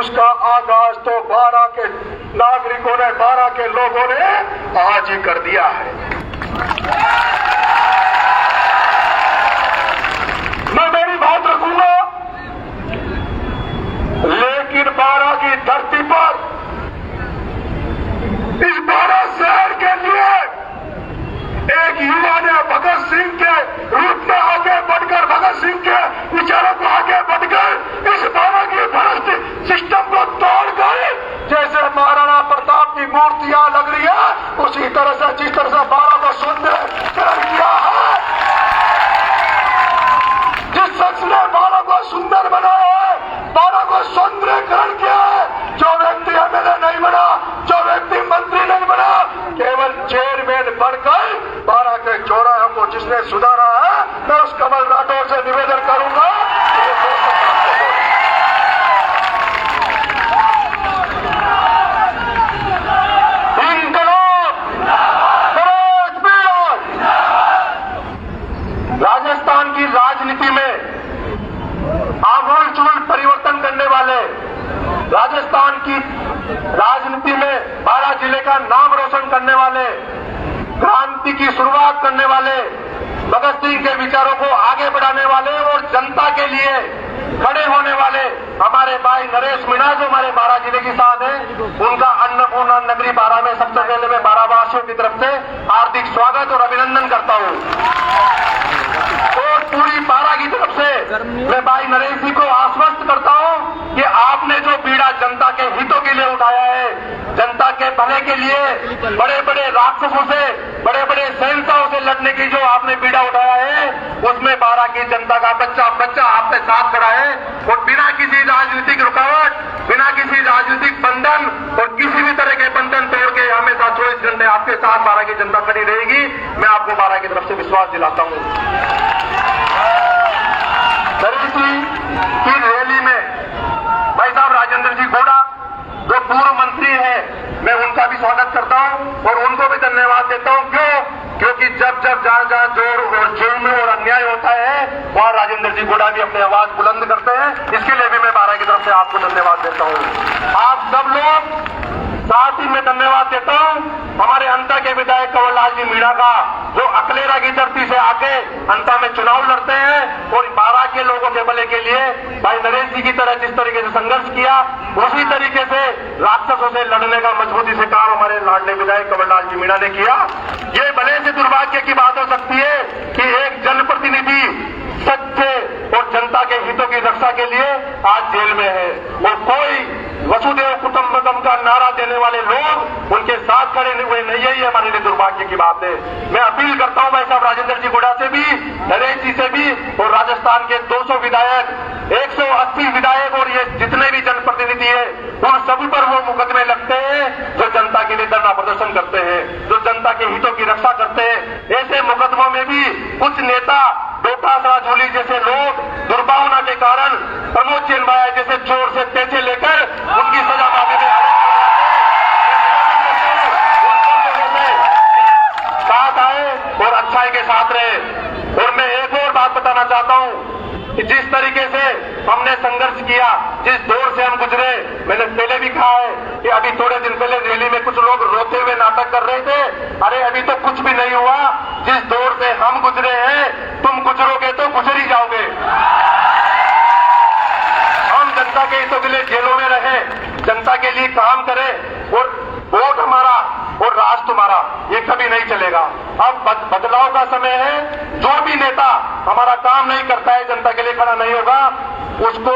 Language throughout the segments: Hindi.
उसका आगाज तो 12 के नागरिकों ने, 12 के लोगों ने आज ही कर दिया है। मैं मेरी बात रखूंगा, लेकिन 12 की धरती पर इस 12 शहर के लिए एक युवा ने भगत सिंह के रूप में आगे बढ़कर, भगत सिंह के विचारों को आगे बढ़कर इस 12 की भ्रष्ट सिस्टम को तोड़कर, जैसे महाराणा प्रताप की मूर्तियां लग रही है, उसी तरह से जिस तरह से 12 को सुंदरीकरण किया है, जिस शख्स ने 12 को सुंदर बनाया है, 12 को सुंदरीकरण किया है, जो व्यक्ति एमएलए नहीं बना, जो व्यक्ति मंत्री नहीं बना, केवल चेयरमैन बनकर 12 के चौराहे को जिसने सुधारा है, मैं उस कमल राठौर से निवेदन करूंगा राजस्थान की राजनीति में आमूल-चूल परिवर्तन करने वाले, राजस्थान की राजनीति में 12 जिले का नाम रोशन करने वाले, क्रांति की शुरुआत करने वाले, भगत सिंह के विचारों को आगे बढ़ाने वाले और जनता के लिए खड़े होने वाले हमारे भाई नरेश मीणा, जो हमारे 12 जिले की शान है, उनका अन्नपूर्णा नगरी 12 में सबसे पहले मैं 12 वासियों की तरफ से हार्दिक स्वागत और अभिनंदन करता हूं। और पूरी 12 की तरफ से मैं भाई नरेश जी को आश्वस्त करता हूं कि आपने जो बीड़ा जनता के हितों के लिए उठाया है, जनता के भले के लिए बड़े बड़े राक्षसों से, बड़े बड़े शहंशाहों से लड़ने की जो आपने बीड़ा उठाया है, उसमें 12 की जनता का बच्चा बच्चा आपके साथ खड़ा है और बिना किसी राजनीतिक रुकावट, बिना किसी राजनीतिक बंधन और किसी भी तरह के बंधन तोड़ के हमेशा 24 घंटे आपके साथ 12 की जनता खड़ी रहेगी। मैं आपको 12 की तरफ से विश्वास दिलाता हूं। नरेश जी की रैली में भाई साहब राजेंद्र जी गोड़ा जो पूर्व मंत्री है, मैं उनका भी स्वागत करता हूं और उनको भी धन्यवाद देता हूं। क्योंकि जब जब जहां जहां जोर और जुल्म और अन्याय होता है, वहां राजेंद्र जी गोड़ा भी अपनी आवाज बुलंद करते हैं। इसके लिए भी मैं 12 की तरफ से आपको धन्यवाद देता हूं। आप सब लोग साथ ही मैं धन्यवाद देता हूं हमारे अंता के विधायक कंवरलाल जी मीणा का, जो अकलेरा की धरती से आके अंता में चुनाव लड़ते हैं और 12 के लोगों के भले के लिए भाई नरेश जी की तरह जिस तरीके से संघर्ष किया, उसी तरीके से राक्षसों से लड़ने का मजबूती से काम हमारे लाडले विधायक कंवरलाल जी मीणा ने किया। ये भले से दुर्भाग्य की बात हो सकती है कि एक जनप्रतिनिधि सच्चे और जनता के हितों की रक्षा के लिए आज जेल में है और कोई वसुदेव कुटुंबकम का नारा देने वाले लोग उनके साथ खड़े हुए नहीं है। ये हमारे लिए दुर्भाग्य की बात है। मैं अपील करता हूं भाई साहब राजेंद्र जी गोड़ा से भी, नरेश जी से भी और राजस्थान के 200 विधायक, 180 विधायक और ये जितने भी जनप्रतिनिधि है, उन सभी पर वो मुकदमे लगते हैं जो जनता के लिए धरना प्रदर्शन करते हैं, जो जनता के हितों की रक्षा करते हैं। ऐसे मुकदमों में भी कुछ नेता, डोटा झोली जैसे लोग दुर्भावना के कारण प्रमोद चेनबाया जैसे चोर से पैसे लेकर उनकी सजा पाने में साथ आए और अच्छाई के साथ रहे। और मैं एक और बात बताना चाहता हूं कि जिस तरीके से हमने संघर्ष किया, जिस दौर से हम गुजरे, मैंने पहले भी कहा है कि अभी थोड़े दिन पहले रैली में कुछ लोग रोते हुए नाटक कर रहे थे। अरे अभी तो कुछ भी नहीं हुआ। जिस दौर से हम गुजरे हैं, तुम गुजरोगे तो गुजर ही जाओगे। हम जनता के हितों के लिए जेलों में रहे, जनता के लिए काम करें और वोट हमारा और राज तुम्हारा, ये कभी नहीं चलेगा। अब बदलाव का समय है। जो भी नेता हमारा काम नहीं करता है, जनता के लिए खड़ा नहीं होगा, उसको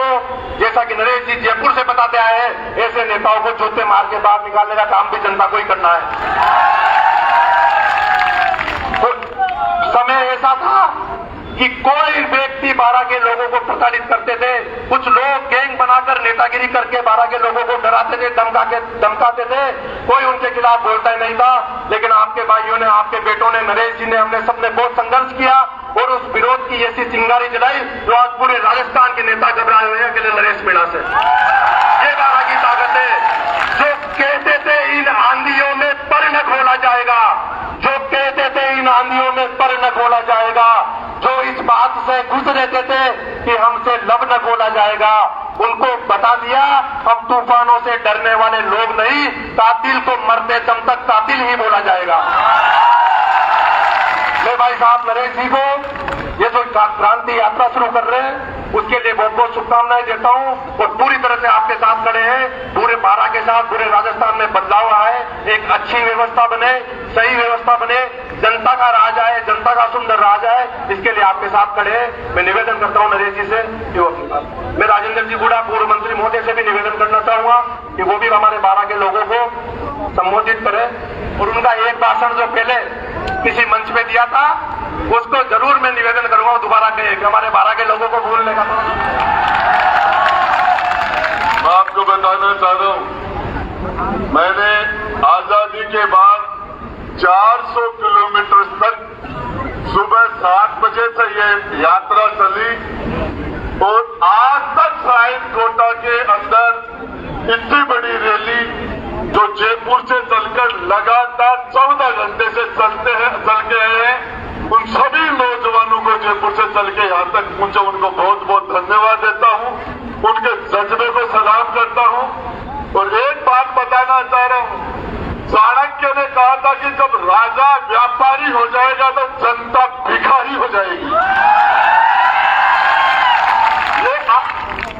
जैसा कि नरेश जी जयपुर से बताते आए हैं, ऐसे नेताओं को जूते मार के बाहर निकालने का काम भी जनता को ही करना है। तो समय ऐसा था कि कोई व्यक्ति 12 के लोगों को प्रताड़ित करते थे। कुछ लोग गैंग बनाकर नेतागिरी करके 12 के लोगों को डराते थे, धमकाते थे। कोई उनके खिलाफ बोलता ही नहीं था। लेकिन आपके भाइयों ने, आपके बेटों ने, नरेश जी ने, हमने सबने बहुत संघर्ष किया और उस विरोध की ऐसी चिंगारी जलाई जो आज पूरे राजस्थान के नेता घबराए हुए हैं अकेले नरेश मीणा से। ये 12 की ताकत है। जो कहते थे इन आंधियों में पर न खोला जाएगा, जो कहते थे इन आंधियों में पर न खोला जाएगा, जो इस बात से खुश रहते थे कि हमसे लब न खोला जाएगा, उनको बता दिया हम तूफानों से डरने वाले लोग नहीं, कातिल को मरते दम तक कातिल ही बोला जाएगा। मैं भाई साहब नरेश जी को ये जो क्रांति यात्रा शुरू कर रहे हैं उसके लिए बहुत बहुत शुभकामनाएं देता हूं और पूरी तरह से आपके साथ खड़े हैं। पूरे बारा के साथ पूरे राजस्थान में बदलाव आए, एक अच्छी व्यवस्था बने, सही व्यवस्था बने, जनता का राज आए, जनता का सुंदर राज आए, इसके लिए आपके साथ खड़े हैं। मैं निवेदन करता हूं नरेश जी से कि वो अपनी बात, मैं राजेंद्र जी गुड़ा पूर्व मंत्री महोदय से भी निवेदन करना चाहूंगा कि वो भी हमारे बारा के लोगों को संबोधित करें और उनका एक भाषण जो पहले किसी मंच पे दिया था उसको जरूर मैं निवेदन करूंगा दोबारा कहे कि हमारे बारा के लोगों को भूलने का। मैं आपको बताना चाह रहा हूं, मैंने आजादी के बाद 400 किलोमीटर तक सुबह 7 बजे से ये यात्रा चली और आज तक साइन कोटा के अंदर इतनी बड़ी रैली जो जयपुर से चलकर लगातार 14 घंटे से चल के आए हैं, उन सभी नौजवानों को जयपुर से चल के यहाँ तक पहुंचे, उनको बहुत बहुत धन्यवाद देता हूँ, उनके जज्बे को सलाम करता हूँ। और एक बात बताना चाह रहा हूँ, चाणक्य ने कहा था कि जब राजा व्यापारी हो जाएगा तो जनता भिखारी हो जाएगी।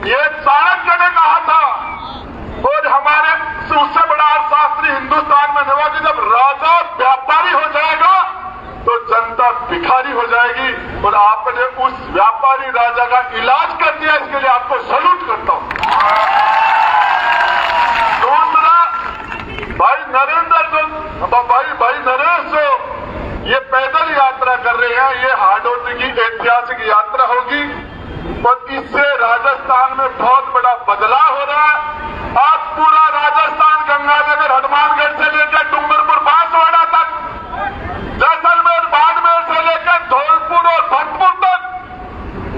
ये चाणक्य ने कहा था और हमारे उससे बड़ा शास्त्री हिंदुस्तान में हुआ कि जब राजा व्यापारी हो जाएगा तो जनता भिखारी हो जाएगी। और आपने उस व्यापारी राजा का इलाज कर दिया, इसके लिए आपको सैल्यूट करता हूं। दूसरा, भाई नरेश जो ये पैदल यात्रा कर रहे हैं, ये हाडोती की ऐतिहासिक यात्रा होगी और इससे राजस्थान में बहुत बड़ा बदलाव हो रहा है। आज पूरा राजस्थान गंगानगर हनुमानगढ़ से लेकर डूंगरपुर बांसवाड़ा तक, जैसलमेर बाड़मेर से लेकर धौलपुर और भरतपुर तक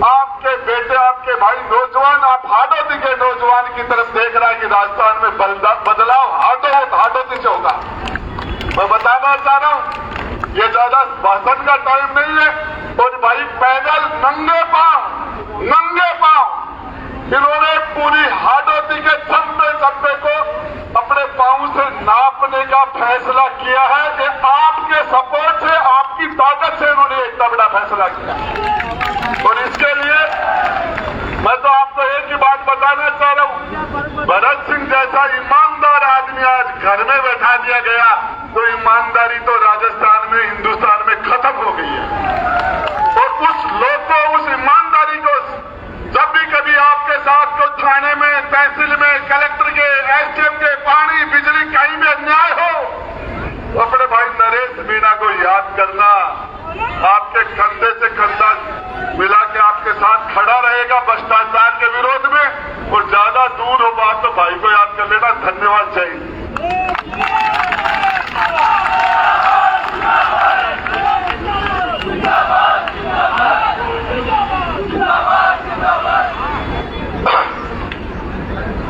आपके बेटे, आपके भाई नौजवान, आप हाडोती के नौजवान की तरफ देख रहा है कि राजस्थान में बदलाव हाडोती से होगा। मैं बताना चाह रहा हूं, ये ज्यादा भाषण का टाइम नहीं है। और भाई पैदल नंगे पांव इन्होंने पूरी हाडोती के चप्पे को अपने पांव से नापने का फैसला किया है कि आपके सपोर्ट से, आपकी ताकत से इन्होंने इतना बड़ा फैसला किया। और इसके लिए मैं तो आपको एक ही बात बताना चाह रहा हूं, भरत सिंह जैसा ईमानदार आदमी आज घर में बैठा दिया गया तो ईमानदारी तो राजस्थान में, हिंदुस्तान में खत्म हो गई है। और उस लोग को, उस ईमानदारी को जब भी कभी आपके साथ को थाने में, तहसील में, कलेक्टर के, एसडीएम के, पानी बिजली कहीं भी अन्याय हो तो अपने भाई नरेश मीणा को याद करना, आपके कंधे से कंधा मिला के आपके साथ खड़ा रहेगा भ्रष्टाचार के विरोध में। और ज्यादा दूर हो बात तो भाई को याद कर लेना। धन्यवाद। जय हिंद।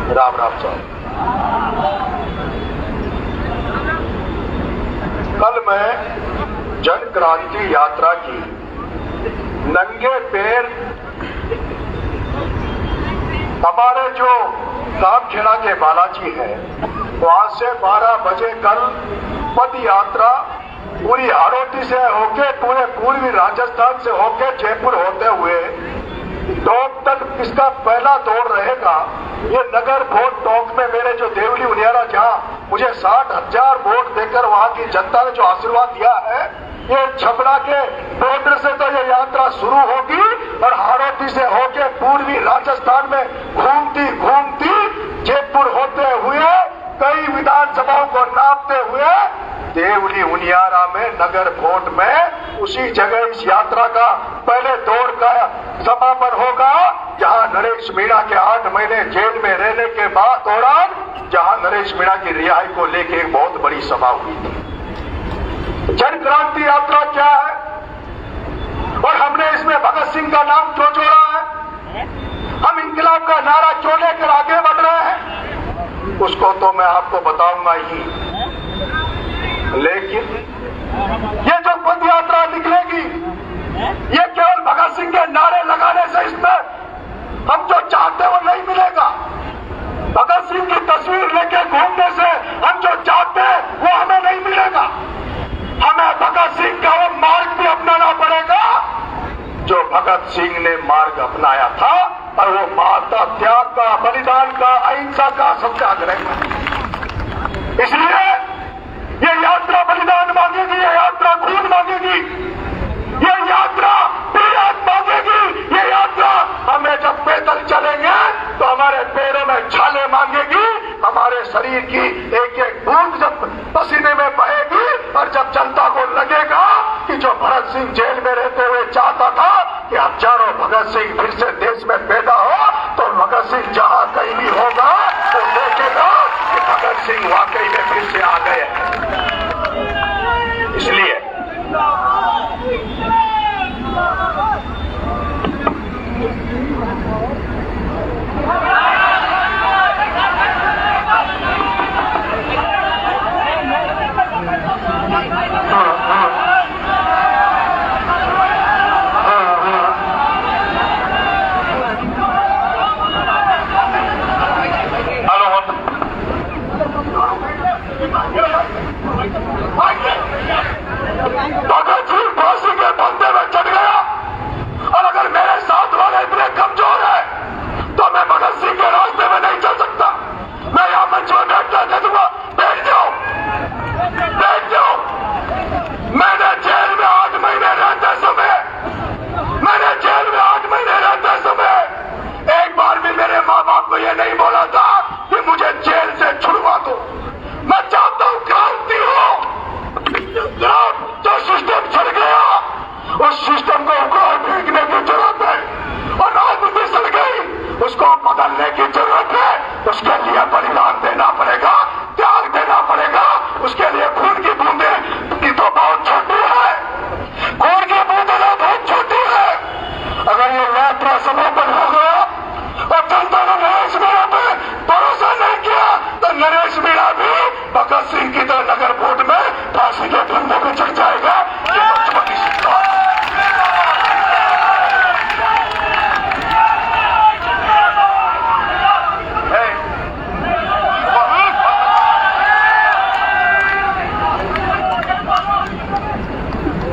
राम राम साहब, कल मैं जन क्रांति यात्रा की नंगे पैर हमारे जो कामखेड़ा के बालाजी है वहां से 12 बजे कल पद यात्रा पूरी हाडोती से होके, पूरे पूर्वी राजस्थान से होके जयपुर होते हुए टोंक तक इसका पहला दौर रहेगा। ये नगर वोट टोंक में मेरे जो देवली उनियारा, जहां मुझे 60,000 वोट देकर वहां की जनता ने जो आशीर्वाद दिया है, ये छपड़ा के बॉर्डर से तो ये यात्रा शुरू होगी और हाडोती से होके पूर्वी राजस्थान में घूमती घूमती जयपुर होते हुए कई विधानसभाओं को नापते हुए देवली उनियारा में नगर कोट में उसी जगह इस यात्रा का पहले दौर का समापन होगा, जहां नरेश मीणा के 8 महीने जेल में रहने के बाद दौरान जहां नरेश मीणा की रिहाई को लेकर एक बहुत बड़ी सभा हुई थी। जन क्रांति यात्रा क्या है और हमने इसमें भगत सिंह का नाम क्यों जोड़ा है, हम इंकलाब का नारा क्यों लेकर आगे बढ़ रहे हैं, उसको तो मैं आपको बताऊंगा ही। लेकिन ये जो पद यात्रा निकलेगी, ये केवल भगत सिंह के नारे लगाने से इसमें हम जो चाहते वो नहीं मिलेगा। भूमि से हम जो चाहते हैं वो हमें नहीं मिलेगा। हमें भगत सिंह का वो मार्ग भी अपनाना पड़ेगा जो भगत सिंह ने मार्ग अपनाया था, और वो माता त्याग का, बलिदान का, अहिंसा का, सत्याग्रह का। इसलिए ये यात्रा बलिदान मांगेगी, ये यात्रा खून मांगेगी, ये यात्रा पीड़ित मांगेगी। ये यात्रा हमें जब पैदल चलेंगे तो हमारे पैरों में छाले मांगेगी, हमारे शरीर की एक एक बूंद जब पसीने में बहेगी, और जब जनता को लगेगा कि जो भगत सिंह जेल में रहते हुए चाहता था कि हजारों भगत सिंह फिर से देश में पैदा हो, तो भगत सिंह जहां कहीं भी होगा तो देखेगा कि भगत सिंह वाकई में फिर से आ गए हैं। इसलिए भगत सिंह फांसी के फंदे में चढ़ गया, और अगर मेरे साथ वाले इतने कमजोर है तो मैं भगत सिंह के रास्ते में नहीं चल सकता। मैं यहां मंच में बैठना कह दूंगा, बैठ जाओ, बैठ जाओ। मैंने जेल में 8 महीने रहते समय, मैंने जेल में 8 महीने रहते समय एक बार भी मेरे माँ बाप को यह नहीं बोला था कि मुझे जेल से छुड़वा दो। मैं चाहता हूं क्रांति हो, जो सिस्टम चल गया उस सिस्टम को उखाड़ फेंकने की जरूरत है, और राजनीति चल गई उसको बदलने की जरूरत है। उसके लिए बलिदान देना पड़ेगा, त्याग देना पड़ेगा। उसके लिए खून की बूंदें की तो बहुत छोटी है, खून की बूंदें बहुत छोटी है। अगर ये यात्रा समापन हो गया और जनता ने नरेश मीणा पे भरोसा नहीं किया तो नरेश मीणा भी भगत सिंह की तरह नगर बोर्ड में फांसी के फंदे में चढ़ जाएगा। ये बचपन की शिक्षा है।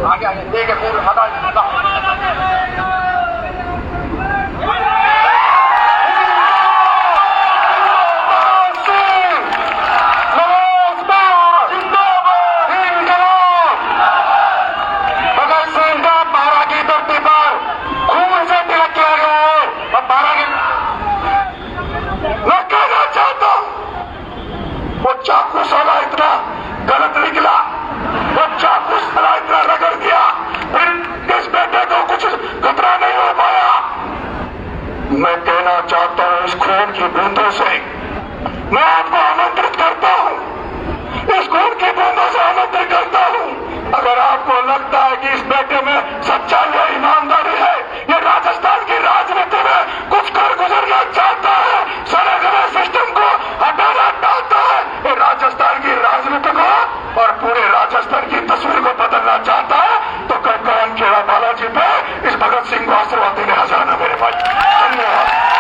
आगे आगे ठीक है, पूरे हटा चाकू साला इतना गलत निकला, वो चाकू साला इतना रगड़ दिया, फिर इस बेटे को कुछ खतरा नहीं हो पाया। मैं कहना चाहता हूं इस खून की बूंदों से मैं आपको आमंत्रित करता हूं, इस खून की बूंदों से आमंत्रित करता हूं। अगर आपको लगता है कि इस बेटे में सच्चाई या ईमानदारी है, ये राजस्थान की राजनीति में कुछ कर गुजरना चाहता है, सड़े गले सिस्टम को हटाना चाहता है, ये राजस्थान की राजनीति को और पूरे राजस्थान की तस्वीर को बदलना चाहता है, तो कम खेड़ा बालाजी पे इस भगत सिंह को आशीर्वाद देने आ जाना मेरे भाई। धन्यवाद।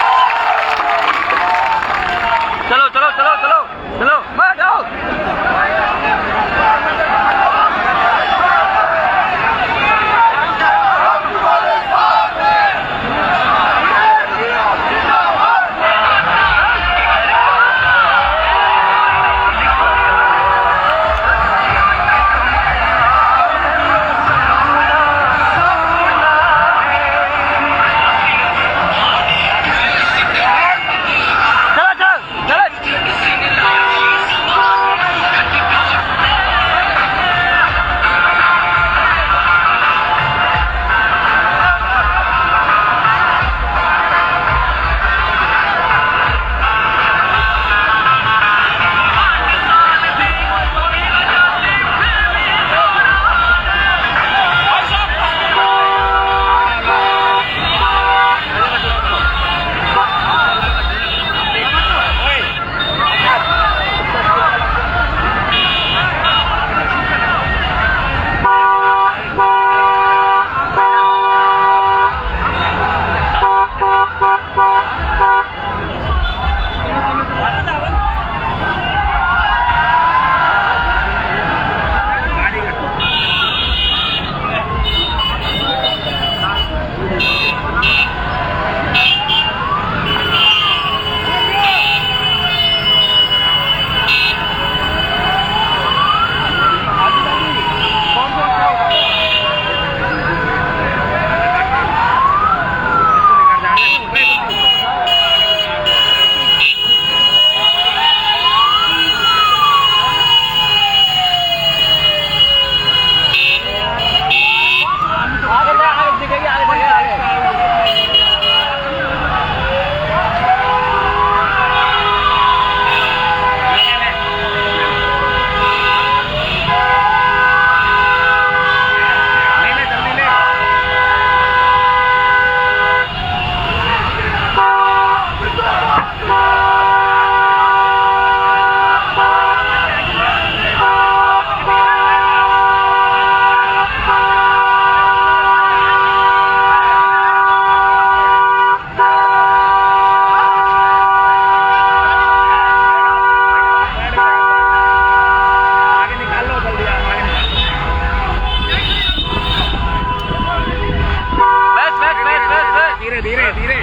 धीरे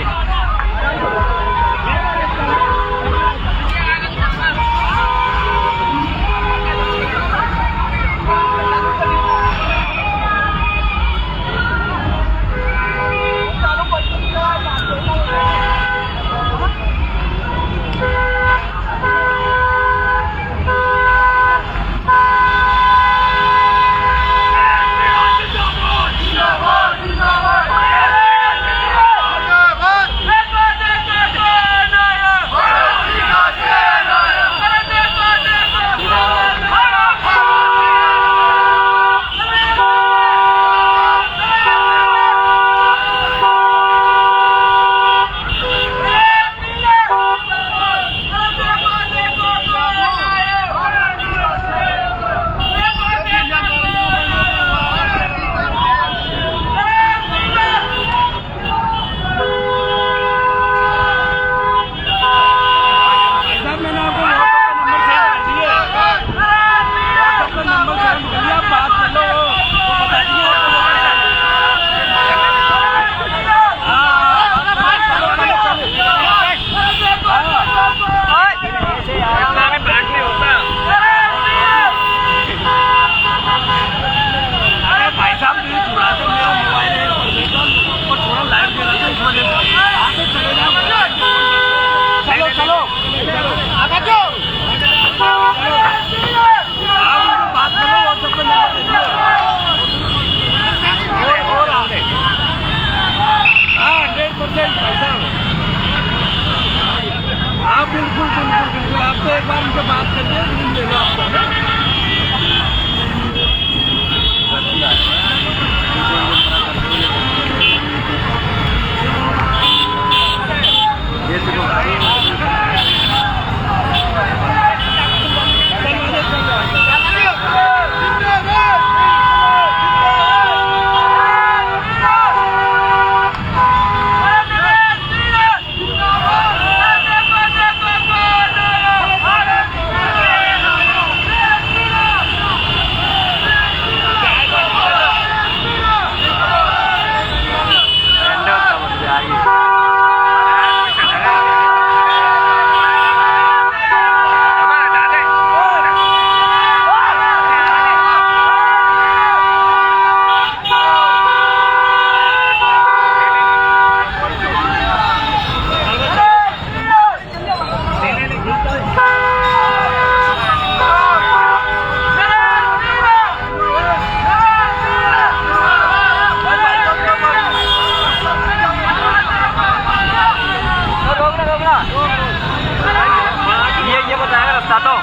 ये बताएगा रास्ता तो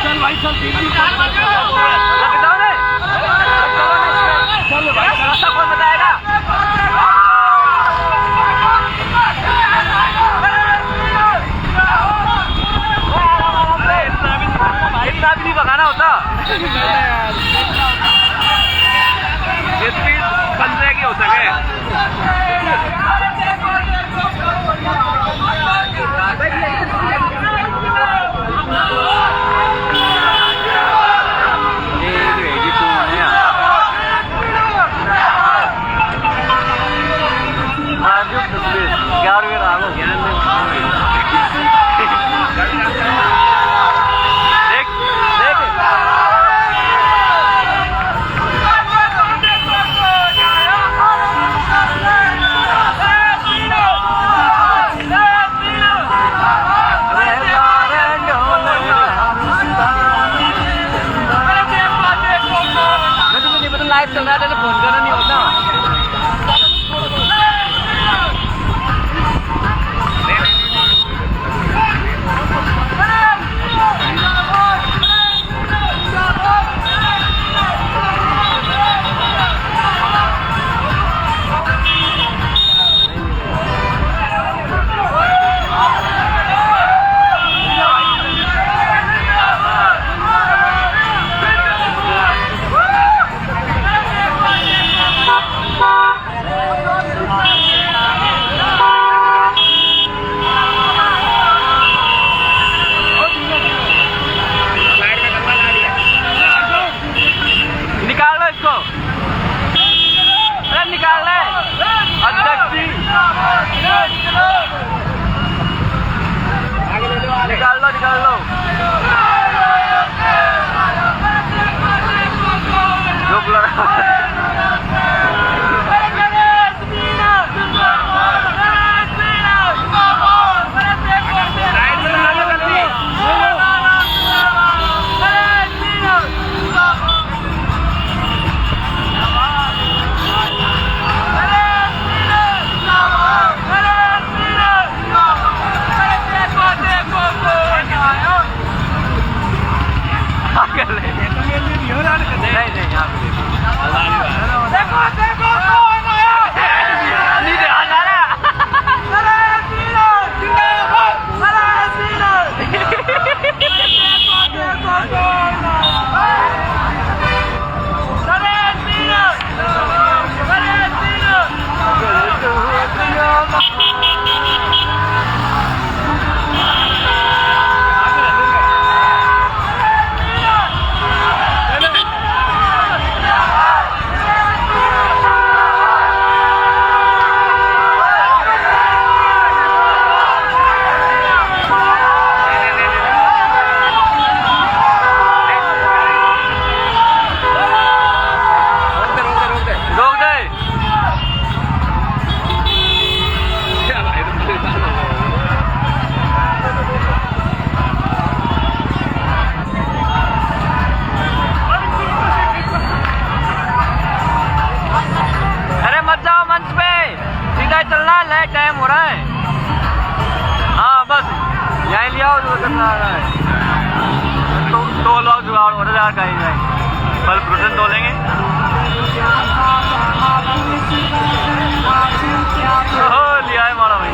चल भाई चल चल भाई रास्ता कौन बताएगा इतना भी नहीं भगाना होता स्पीड 15 की हो सके निकाल ले अध्यक्ष जी, निकाल लो निकाल लो। जो बुला रहा है। नहीं नहीं यहाँ पे देखो देखो कौन आया, नहीं ध्यान आ रहा। चलना है, टाइम हो रहा है। हाँ बस यहीं लिया और करना आ रहा है। तो लोग जुगाड़ हो रहा है, कहीं नहीं बल प्रोसेस तो लेंगे। लिया है मारा भाई।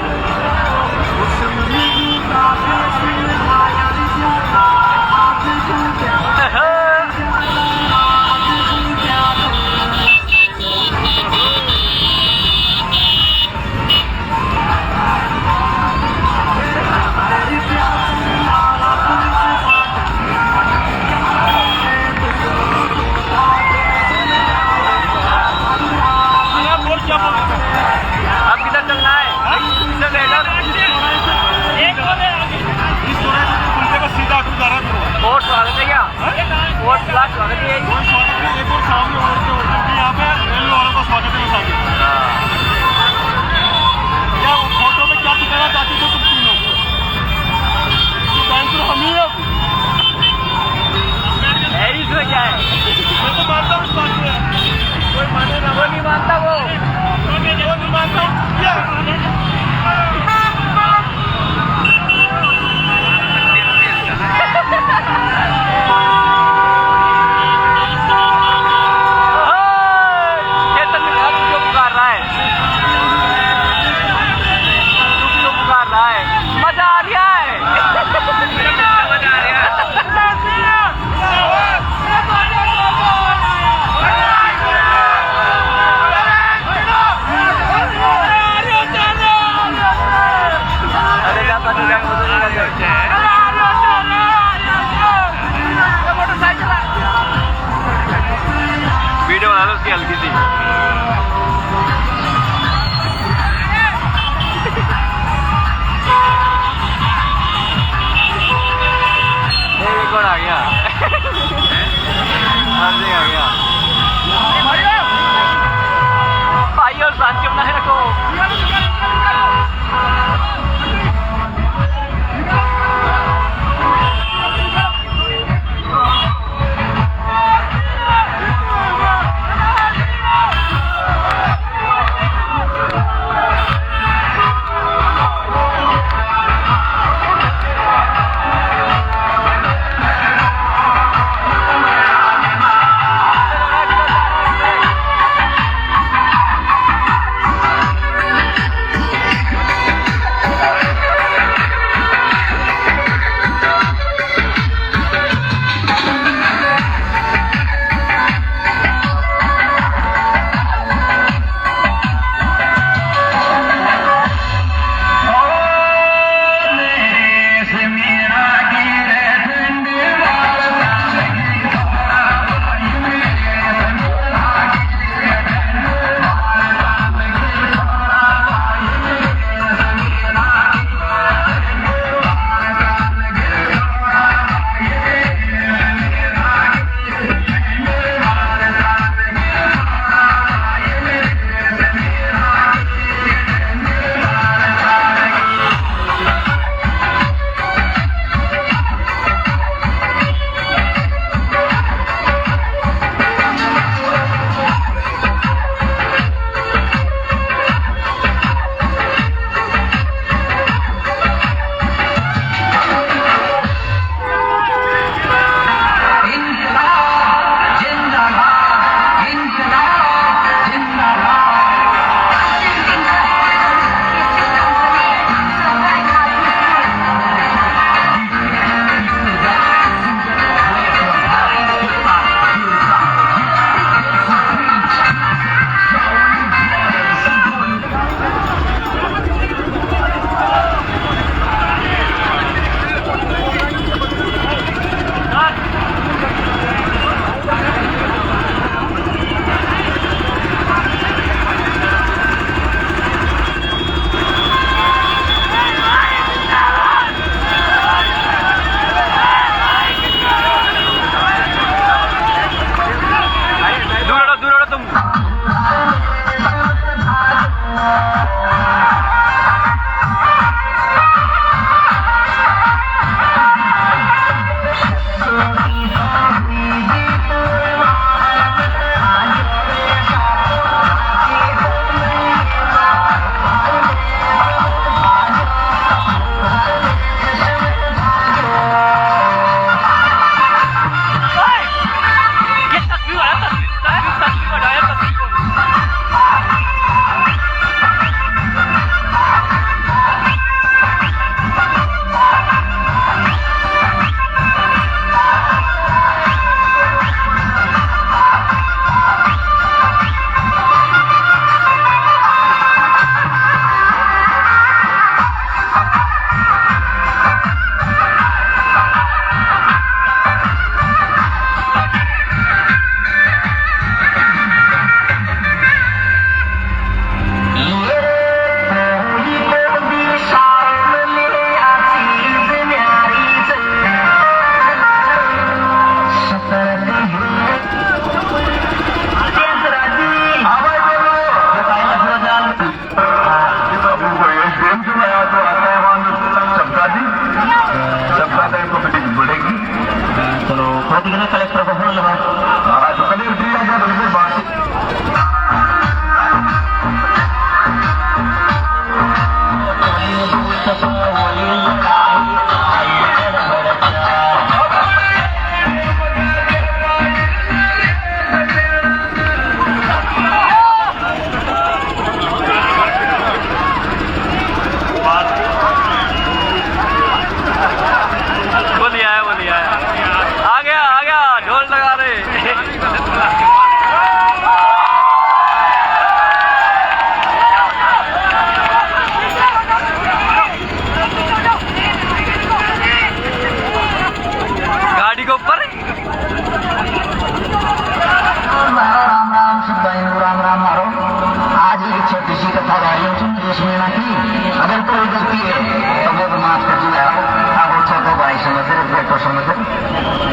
छोटी सी कथा रही हो उसमें ना की अगर कोई गलती है तो वो माफ कर दिया आप वो छोटो भाई समझ बेटो समझ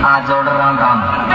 आज जोड़ राम राम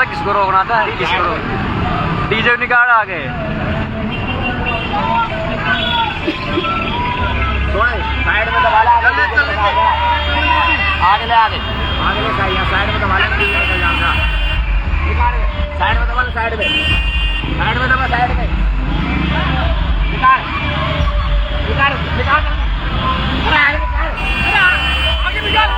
किसको रोकना था, किसको रोक। डीजे निकाल आगे। साइड में दबा ले, आगे ले आगे ले साइड में दबा ले, साइड में दबा ले, साइड में दबा, साइड में निकाल निकाल निकाल, आगे निकाल।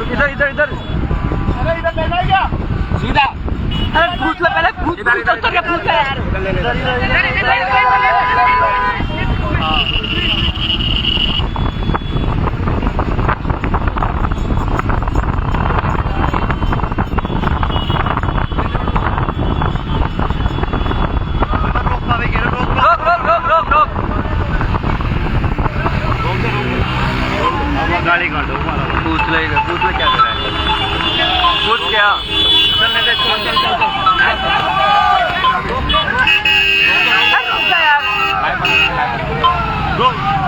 इधर इधर इधर अरे इधर ले जाएगा सीधा। अरे पूछ ले पहले, पूछ तो क्या पूछ यार। गाड़ी काटो पूछ ले क्या कर रहा है, पूछ क्या। चलने दे, चल यार रोक